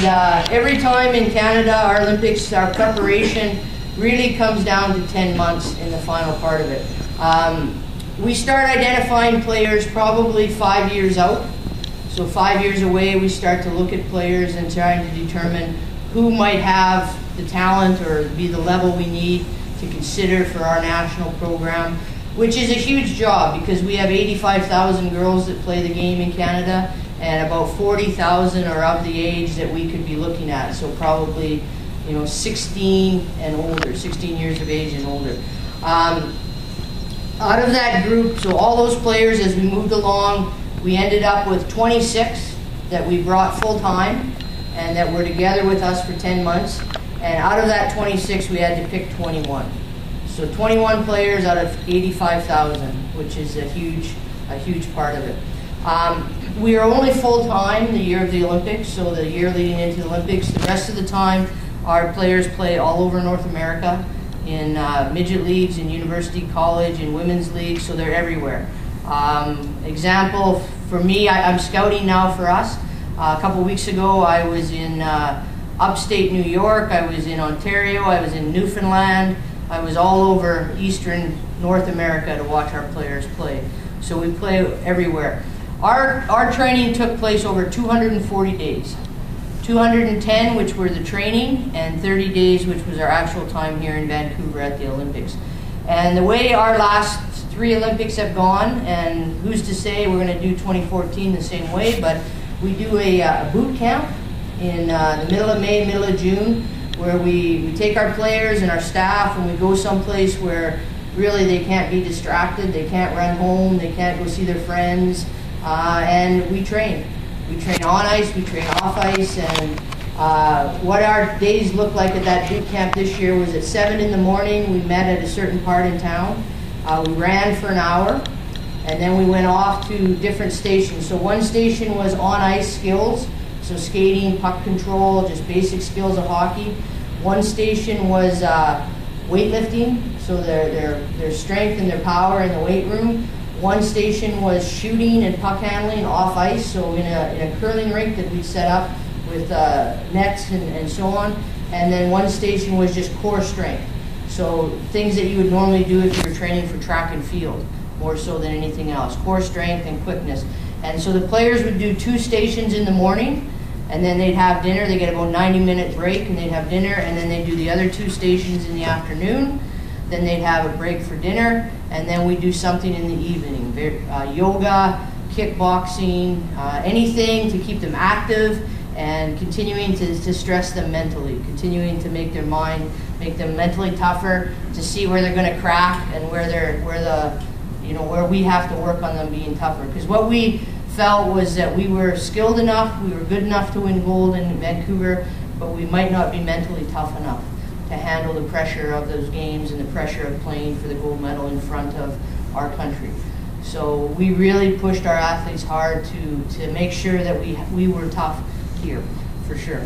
every time in Canada, our Olympics, our preparation really comes down to 10 months in the final part of it. We start identifying players probably 5 years out. So 5 years away, we start to look at players and trying to determine who might have the talent or be the level we need to consider for our national program, which is a huge job because we have 85,000 girls that play the game in Canada, and about 40,000 are of the age that we could be looking at. So probably, 16 and older, 16 years of age and older. Out of that group, so all those players, as we moved along, we ended up with 26 that we brought full time and that were together with us for 10 months. And out of that 26, we had to pick 21. So 21 players out of 85,000, which is a huge part of it. We are only full time the year of the Olympics, so the year leading into the Olympics. The rest of the time, our players play all over North America in midget leagues, in university, college, in women's leagues, so they're everywhere. Example, for me, I'm scouting now for us. A couple weeks ago, I was in upstate New York, I was in Ontario, I was in Newfoundland, I was all over eastern North America to watch our players play. So we play everywhere. Our training took place over 240 days. 210, which were the training, and 30 days, which was our actual time here in Vancouver at the Olympics. And the way our last 3 Olympics have gone, and who's to say we're going to do 2014 the same way, but we do a boot camp in the middle of May, middle of June, where we take our players and our staff and we go someplace where really they can't be distracted, they can't run home, they can't go see their friends, and we train. We train on ice, we train off ice, and what our days look like at that boot camp this year was at 7 in the morning, we met at a certain part in town. We ran for an hour, and then we went off to different stations. So one station was on ice skills, so skating, puck control, just basic skills of hockey. One station was weightlifting, so their strength and their power in the weight room. One station was shooting and puck handling off ice, so in a curling rink that we set up with nets and so on. And then one station was just core strength, so things that you would normally do if you were training for track and field, more so than anything else, core strength and quickness. And so the players would do 2 stations in the morning, and then they'd have dinner. They get about 90-minute break, and they'd have dinner, and then they'd do the other 2 stations in the afternoon. Then they'd have a break for dinner, and then we'd do something in the evening, yoga, kickboxing, anything to keep them active and continuing to stress them mentally, continuing to make their mind, make them mentally tougher, to see where they're going to crack and where we have to work on them being tougher. Because what we felt was that we were skilled enough, we were good enough to win gold in Vancouver, but we might not be mentally tough enough to handle the pressure of those games and the pressure of playing for the gold medal in front of our country. So we really pushed our athletes hard to make sure that we were tough here, for sure.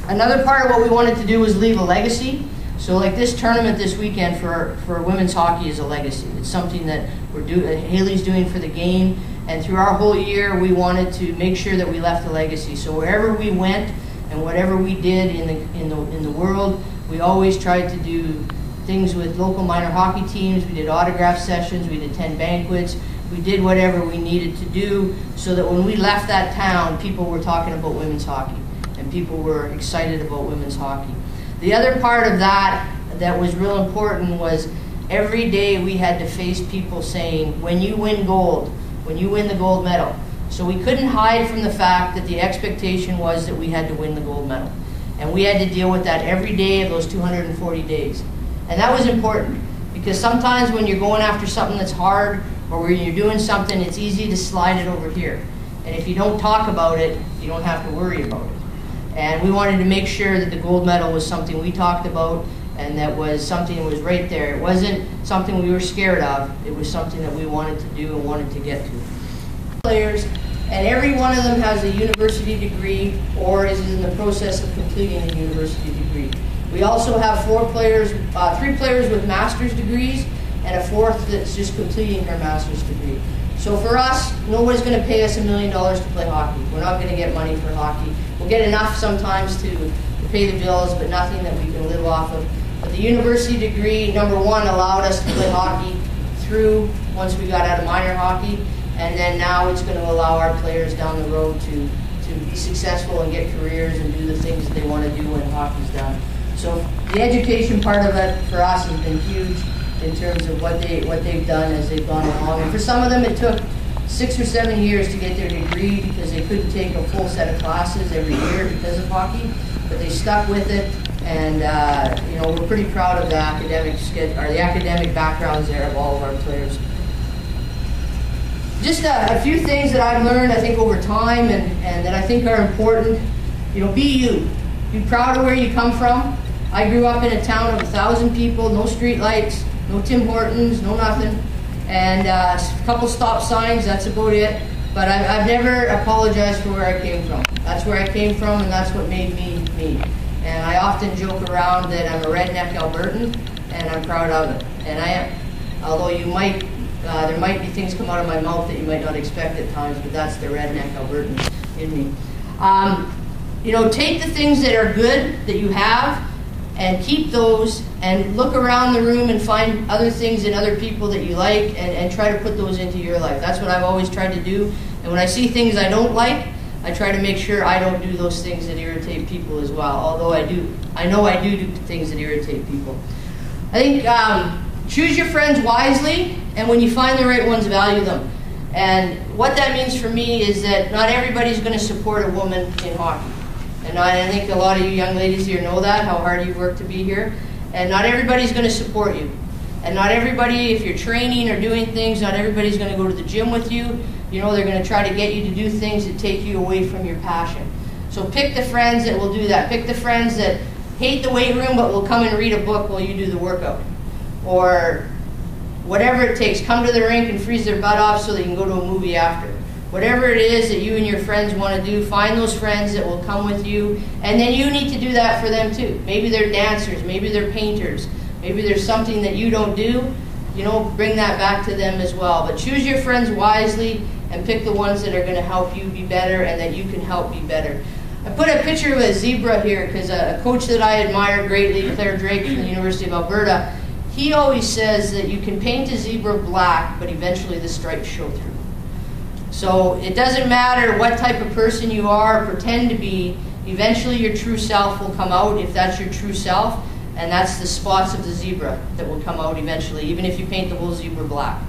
Another part of what we wanted to do was leave a legacy. So like this tournament this weekend for women's hockey is a legacy. It's something that Haley's doing for the game, and through our whole year we wanted to make sure that we left a legacy. So wherever we went and whatever we did in the world, we always tried to do things with local minor hockey teams. We did autograph sessions, we did 10 banquets, we did whatever we needed to do so that when we left that town, people were talking about women's hockey and people were excited about women's hockey. The other part of that was real important was every day we had to face people saying, when you win gold, when you win the gold medal. So we couldn't hide from the fact that the expectation was that we had to win the gold medal. And we had to deal with that every day of those 240 days. And that was important because sometimes when you're going after something that's hard or when you're doing something, it's easy to slide it over here. And if you don't talk about it, you don't have to worry about it. And we wanted to make sure that the gold medal was something we talked about and that was something that was right there. It wasn't something we were scared of. It was something that we wanted to do and wanted to get to. Players, and every one of them has a university degree or is in the process of completing a university degree. We also have 3 players with master's degrees and a 4th that's just completing her master's degree. So for us, nobody's going to pay us $1 million to play hockey. We're not going to get money for hockey. We'll get enough sometimes to pay the bills, but nothing that we can live off of. But the university degree, number one, allowed us to play hockey through once we got out of minor hockey, and then now it's going to allow our players down the road to be successful and get careers and do the things that they want to do when hockey's done. So the education part of it for us has been huge in terms of what they've done as they've gone along. And for some of them, it took 6 or 7 years to get their degree because they couldn't take a full set of classes every year because of hockey, but they stuck with it. And you know, we're pretty proud of the academic backgrounds there of all of our players. Just a few things that I've learned, I think, over time and that I think are important. You know, be you. Be proud of where you come from. I grew up in a town of 1,000 people, no street lights, no Tim Hortons, no nothing, and a couple stop signs, that's about it. But I've never apologized for where I came from. That's where I came from, and that's what made me me. And I often joke around that I'm a redneck Albertan, and I'm proud of it. And I am. Although there might be things come out of my mouth that you might not expect at times, but that's the redneck Albertan in me. You know, take the things that are good that you have and keep those, and look around the room and find other things in other people that you like, and try to put those into your life. That's what I've always tried to do. And when I see things I don't like, I try to make sure I don't do those things that irritate people as well. Although I know I do things that irritate people. I think choose your friends wisely, and when you find the right ones, value them. And what that means for me is that not everybody's going to support a woman in hockey. And I think a lot of you young ladies here know that, how hard you've worked to be here. And not everybody's going to support you. And not everybody, if you're training or doing things, not everybody's going to go to the gym with you. You know, they're going to try to get you to do things that take you away from your passion. So pick the friends that will do that. Pick the friends that hate the weight room but will come and read a book while you do the workout. Or whatever it takes, come to the rink and freeze their butt off so they can go to a movie after. Whatever it is that you and your friends want to do, find those friends that will come with you, and then you need to do that for them too. Maybe they're dancers, maybe they're painters, maybe there's something that you don't do, you know, bring that back to them as well. But choose your friends wisely and pick the ones that are going to help you be better and that you can help be better. I put a picture of a zebra here because a coach that I admire greatly, Claire Drake from the University of Alberta, he always says that you can paint a zebra black, but eventually the stripes show through. So it doesn't matter what type of person you are or pretend to be, eventually your true self will come out if that's your true self, and that's the spots of the zebra that will come out eventually, even if you paint the whole zebra black.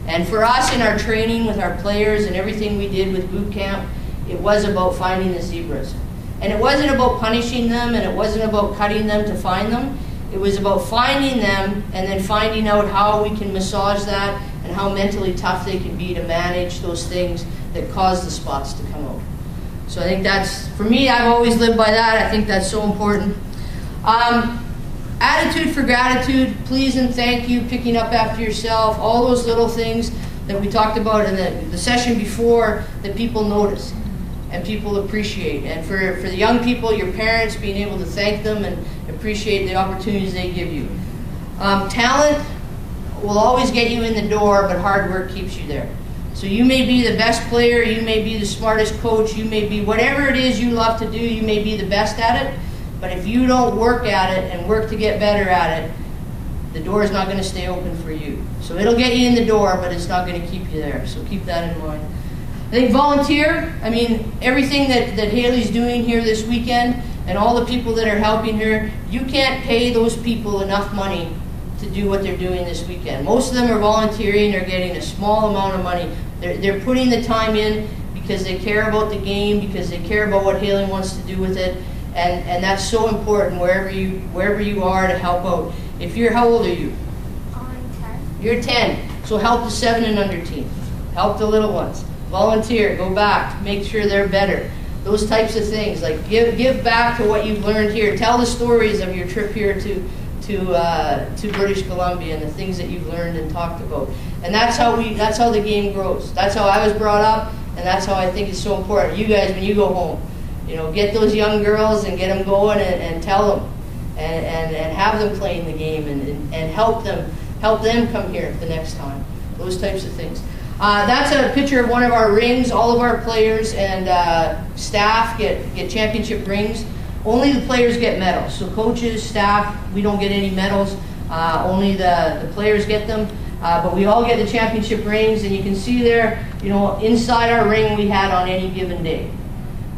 And for us in our training with our players and everything we did with boot camp, it was about finding the zebras. And it wasn't about punishing them, and it wasn't about cutting them to find them. It was about finding them and then finding out how we can massage that and how mentally tough they can be to manage those things that cause the spots to come out. So I think that's, for me, I've always lived by that. I think that's so important. Attitude for gratitude, please and thank you, picking up after yourself, all those little things that we talked about in the session before that people notice and people appreciate. And for the young people, your parents, being able to thank them and appreciate the opportunities they give you. Talent will always get you in the door, but hard work keeps you there. So you may be the best player, you may be the smartest coach, you may be whatever it is you love to do, you may be the best at it, but if you don't work at it and work to get better at it, the door is not going to stay open for you. So it'll get you in the door, but it's not going to keep you there. So keep that in mind. I think volunteer, I mean, everything that Haley's doing here this weekend and all the people that are helping her, you can't pay those people enough money to do what they're doing this weekend. Most of them are volunteering, they're getting a small amount of money. They're putting the time in because they care about the game, because they care about what Haley wants to do with it, and that's so important wherever you are to help out. If you're, how old are you? I'm 10. You're 10, so help the 7 and under team. Help the little ones. Volunteer, go back, make sure they're better. Those types of things, like give back to what you've learned here. Tell the stories of your trip here to British Columbia and the things that you've learned and talked about. And that's how the game grows. That's how I was brought up, and that's how I think it's so important. You guys, when you go home, you know, get those young girls and get them going and tell them and have them playing the game and help them come here the next time. Those types of things. That's a picture of one of our rings. All of our players and staff get championship rings. Only the players get medals. So coaches, staff, we don't get any medals. Only the players get them. But we all get the championship rings, and you can see there, you know, inside our ring we had on any given day.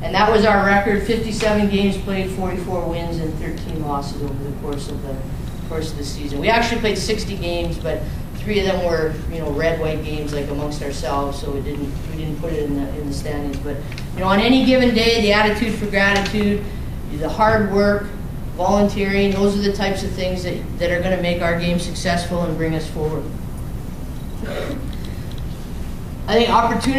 And that was our record: 57 games played, 44 wins, and 13 losses over the course of the season. We actually played 60 games, but 3 of them were, you know, red-white games, like amongst ourselves, so we didn't put it in the standings. But you know, on any given day, the attitude for gratitude, the hard work, volunteering, those are the types of things that are going to make our game successful and bring us forward. I think opportunity